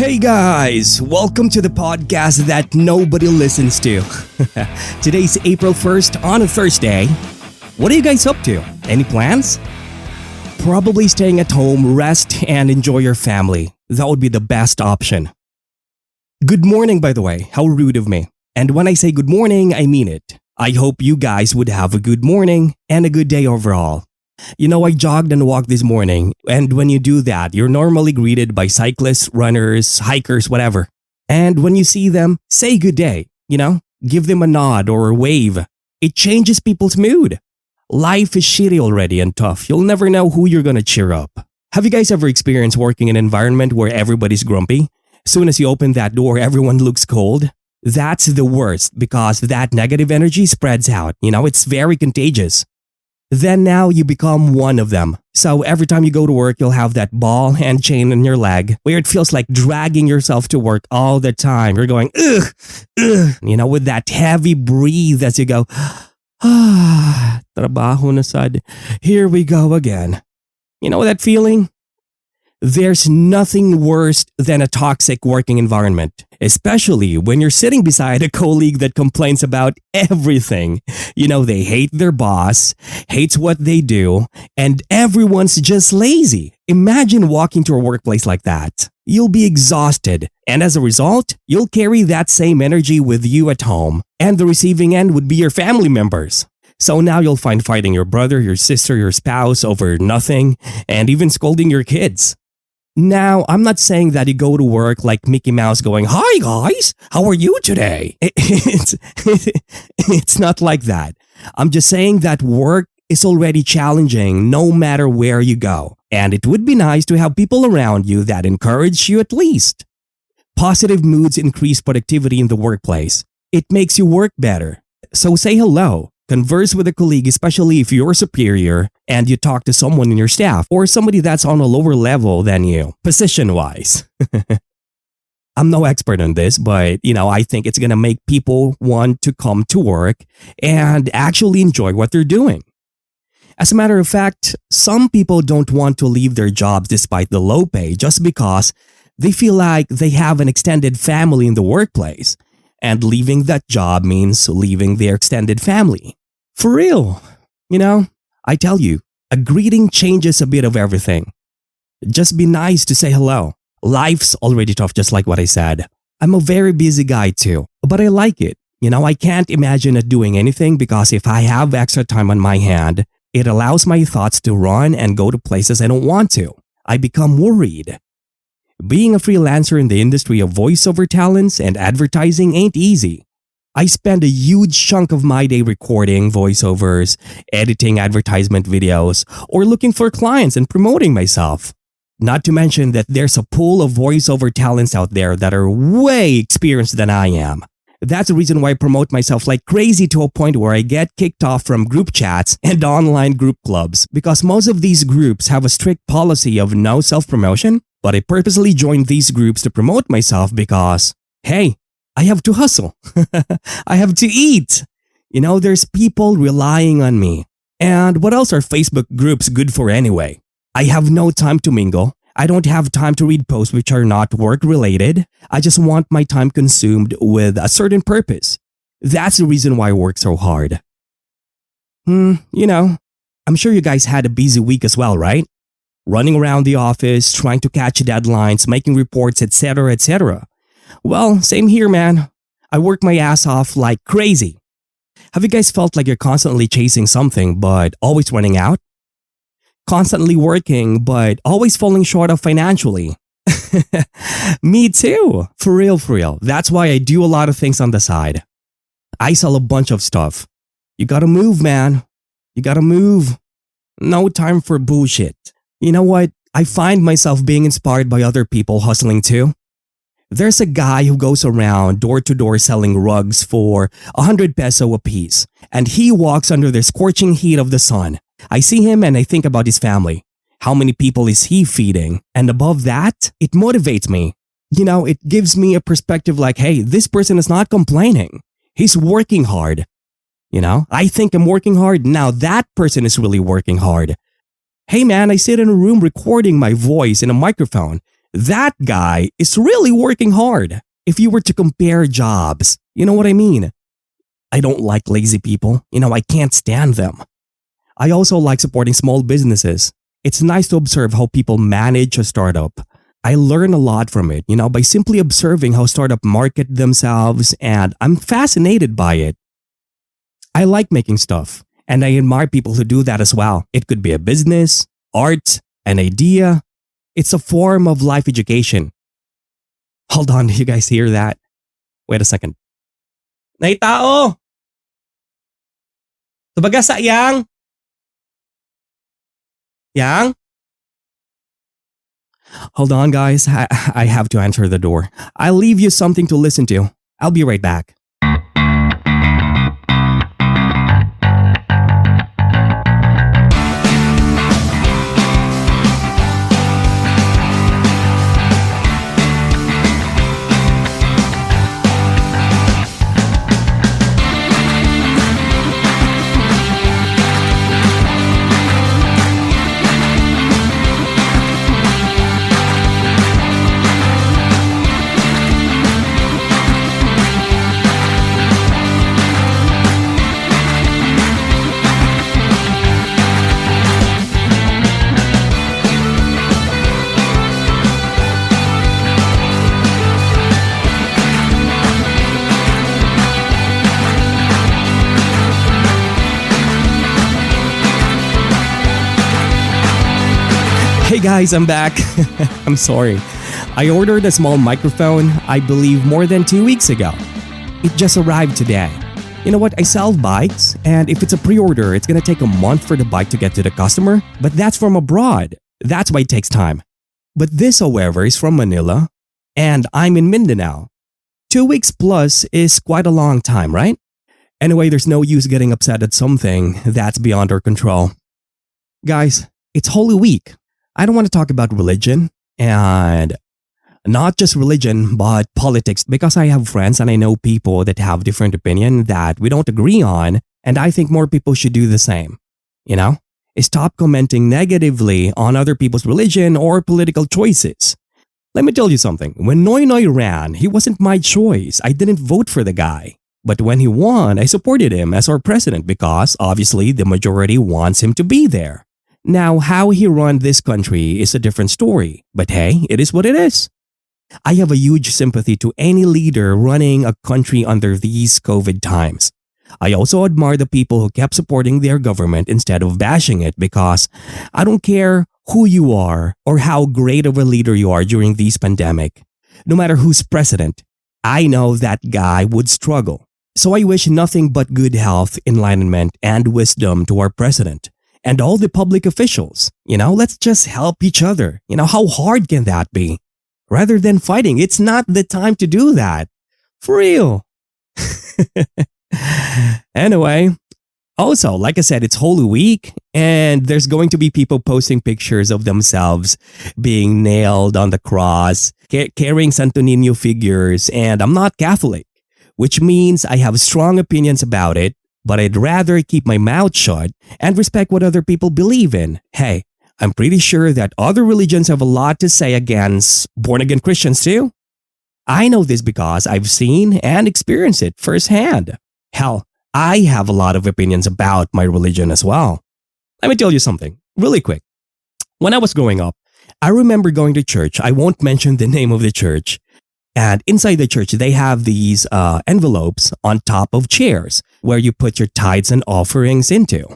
Hey guys, welcome to the podcast that nobody listens to. Today's April 1st on a Thursday. What are you guys up to? Any plans? Probably staying at home, rest, and enjoy your family. That would be the best option. Good morning, by the way. How rude of me. And when I say good morning, I mean it. I hope you guys would have a good morning and a good day overall. You know, I jogged and walked this morning, and when you do that, you're normally greeted by cyclists, runners, hikers, whatever. And when you see them, say good day, give them a nod or a wave. It changes people's mood. Life is shitty already and tough. You'll never know who you're gonna cheer up. Have you guys ever experienced working in an environment where everybody's grumpy? As soon as you open that door, everyone looks cold? That's the worst because that negative energy spreads out. It's very contagious. Then now you become one of them. So every time you go to work, you'll have that ball and chain in your leg where it feels like dragging yourself to work all the time. You're going, ugh, with that heavy breathe as you go, trabaho na sad. Here we go again. You know that feeling? There's nothing worse than a toxic working environment, especially when you're sitting beside a colleague that complains about everything. They hate their boss, hates what they do, and everyone's just lazy. Imagine walking to a workplace like that. You'll be exhausted, and as a result, you'll carry that same energy with you at home, and the receiving end would be your family members. So now you'll find fighting your brother, your sister, your spouse over nothing, and even scolding your kids. Now, I'm not saying that you go to work like Mickey Mouse going, "Hi guys, how are you today?" It's not like that. I'm just saying that work is already challenging no matter where you go. And it would be nice to have people around you that encourage you at least. Positive moods increase productivity in the workplace. It makes you work better. So say hello. Converse with a colleague, especially if you're superior and you talk to someone in your staff or somebody that's on a lower level than you, position-wise. I'm no expert on this, but I think it's going to make people want to come to work and actually enjoy what they're doing. As a matter of fact, some people don't want to leave their jobs despite the low pay just because they feel like they have an extended family in the workplace. And leaving that job means leaving their extended family. For real. I tell you, a greeting changes a bit of everything. Just be nice to say hello. Life's already tough, just like what I said. I'm a very busy guy too, but I like it. I can't imagine not doing anything because if I have extra time on my hand, it allows my thoughts to run and go to places I don't want to. I become worried. Being a freelancer in the industry of voiceover talents and advertising ain't easy. I spend a huge chunk of my day recording voiceovers, editing advertisement videos, or looking for clients and promoting myself. Not to mention that there's a pool of voiceover talents out there that are way experienced than I am. That's the reason why I promote myself like crazy to a point where I get kicked off from group chats and online group clubs because most of these groups have a strict policy of no self-promotion. But I purposely joined these groups to promote myself because, hey, I have to hustle. I have to eat. There's people relying on me. And what else are Facebook groups good for anyway? I have no time to mingle. I don't have time to read posts which are not work related. I just want my time consumed with a certain purpose. That's the reason why I work so hard. I'm sure you guys had a busy week as well, right? Running around the office, trying to catch deadlines, making reports, etc., etc. Well, same here, man. I work my ass off like crazy. Have you guys felt like you're constantly chasing something but always running out? Constantly working but always falling short of financially? Me too. For real. That's why I do a lot of things on the side. I sell a bunch of stuff. You gotta move, man. You gotta move. No time for bullshit. You know what? I find myself being inspired by other people hustling too. There's a guy who goes around door to door selling rugs for 100 peso a piece, and he walks under the scorching heat of the sun. I see him and I think about his family. How many people is he feeding? And above that, it motivates me. It gives me a perspective like, hey, this person is not complaining. He's working hard. I think I'm working hard. Now that person is really working hard. Hey man, I sit in a room recording my voice in a microphone. That guy is really working hard. If you were to compare jobs, you know what I mean? I don't like lazy people. I can't stand them. I also like supporting small businesses. It's nice to observe how people manage a startup. I learn a lot from it, by simply observing how startup market themselves, and I'm fascinated by it. I like making stuff, and I admire people who do that as well. It could be a business, art, an idea. It's a form of life education. Hold on, do you guys hear that? Wait a second. Naitao! Tabagasa yang? Yang? Hold on, guys. I have to answer the door. I'll leave you something to listen to. I'll be right back. Hey guys, I'm back. I'm sorry. I ordered a small microphone, I believe more than 2 weeks ago. It just arrived today. You know what? I sell bikes, and if it's a pre-order, it's gonna take a month for the bike to get to the customer, but that's from abroad. That's why it takes time. But this, however, is from Manila, and I'm in Mindanao. 2 weeks plus is quite a long time, right? Anyway, there's no use getting upset at something that's beyond our control. Guys, it's Holy Week. I don't want to talk about religion, and not just religion, but politics, because I have friends and I know people that have different opinion that we don't agree on, and I think more people should do the same. Stop commenting negatively on other people's religion or political choices. Let me tell you something. When Noy Noy ran, he wasn't my choice. I didn't vote for the guy. But when he won, I supported him as our president because obviously the majority wants him to be there. Now, how he run this country is a different story, but hey, it is what it is. I have a huge sympathy to any leader running a country under these COVID times. I also admire the people who kept supporting their government instead of bashing it because I don't care who you are or how great of a leader you are during this pandemic. No matter who's president, I know that guy would struggle. So I wish nothing but good health, enlightenment, and wisdom to our president. And all the public officials, let's just help each other. How hard can that be? Rather than fighting, it's not the time to do that. For real. Anyway, also, like I said, it's Holy Week, and there's going to be people posting pictures of themselves being nailed on the cross, carrying Santo Niño figures, and I'm not Catholic, which means I have strong opinions about it. But I'd rather keep my mouth shut and respect what other people believe in. Hey, I'm pretty sure that other religions have a lot to say against born-again Christians too. I know this because I've seen and experienced it firsthand. Hell, I have a lot of opinions about my religion as well. Let me tell you something, really quick. When I was growing up, I remember going to church. I won't mention the name of the church. And inside the church, they have these envelopes on top of chairs where you put your tithes and offerings into.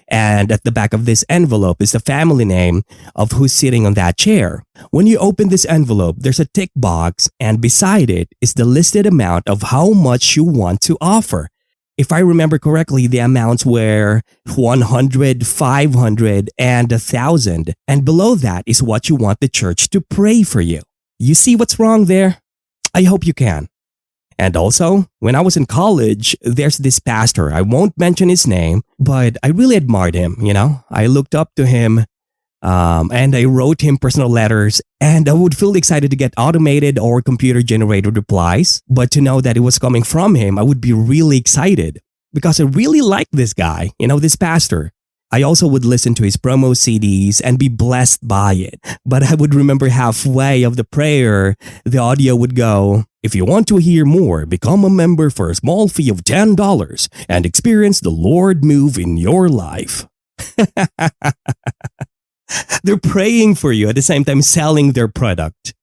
And at the back of this envelope is the family name of who's sitting on that chair. When you open this envelope, there's a tick box, and beside it is the listed amount of how much you want to offer. If I remember correctly, the amounts were 100, 500, and 1,000. And below that is what you want the church to pray for you. You see what's wrong there? I hope you can. And also, when I was in college, there's this pastor. I won't mention his name, but I really admired him, I looked up to him, and I wrote him personal letters, and I would feel excited to get automated or computer-generated replies. But to know that it was coming from him, I would be really excited because I really like this guy, this pastor. I also would listen to his promo CDs and be blessed by it. But I would remember halfway of the prayer, the audio would go, "If you want to hear more, become a member for a small fee of $10 and experience the Lord move in your life." They're praying for you at the same time selling their product.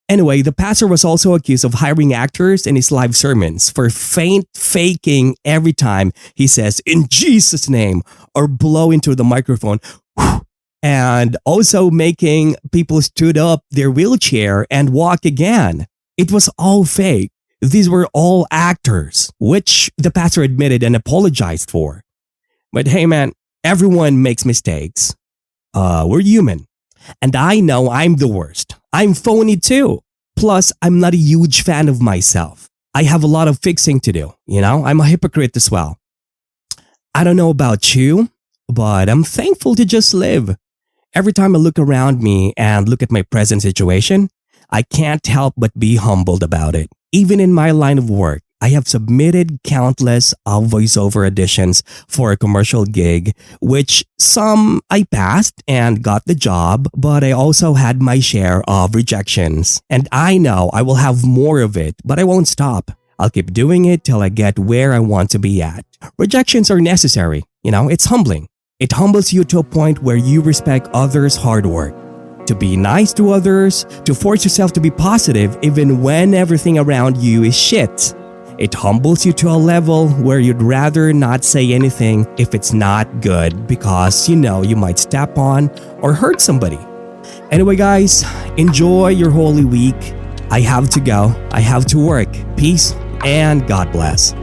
Anyway, the pastor was also accused of hiring actors in his live sermons for faking every time he says, "In Jesus' name," or blow into the microphone, and also making people stood up their wheelchair and walk again. It was all fake. These were all actors, which the pastor admitted and apologized for. But hey man, everyone makes mistakes. We're human. And I know I'm the worst. I'm phony too. Plus, I'm not a huge fan of myself. I have a lot of fixing to do. I'm a hypocrite as well. I don't know about you, but I'm thankful to just live. Every time I look around me and look at my present situation, I can't help but be humbled about it. Even in my line of work, I have submitted countless voiceover auditions for a commercial gig, which some I passed and got the job, but I also had my share of rejections. And I know I will have more of it, but I won't stop. I'll keep doing it till I get where I want to be at. Rejections are necessary. It's humbling. It humbles you to a point where you respect others' hard work. To be nice to others, to force yourself to be positive even when everything around you is shit. It humbles you to a level where you'd rather not say anything if it's not good because you might step on or hurt somebody. Anyway guys, enjoy your Holy Week. I have to go. I have to work. Peace and God bless.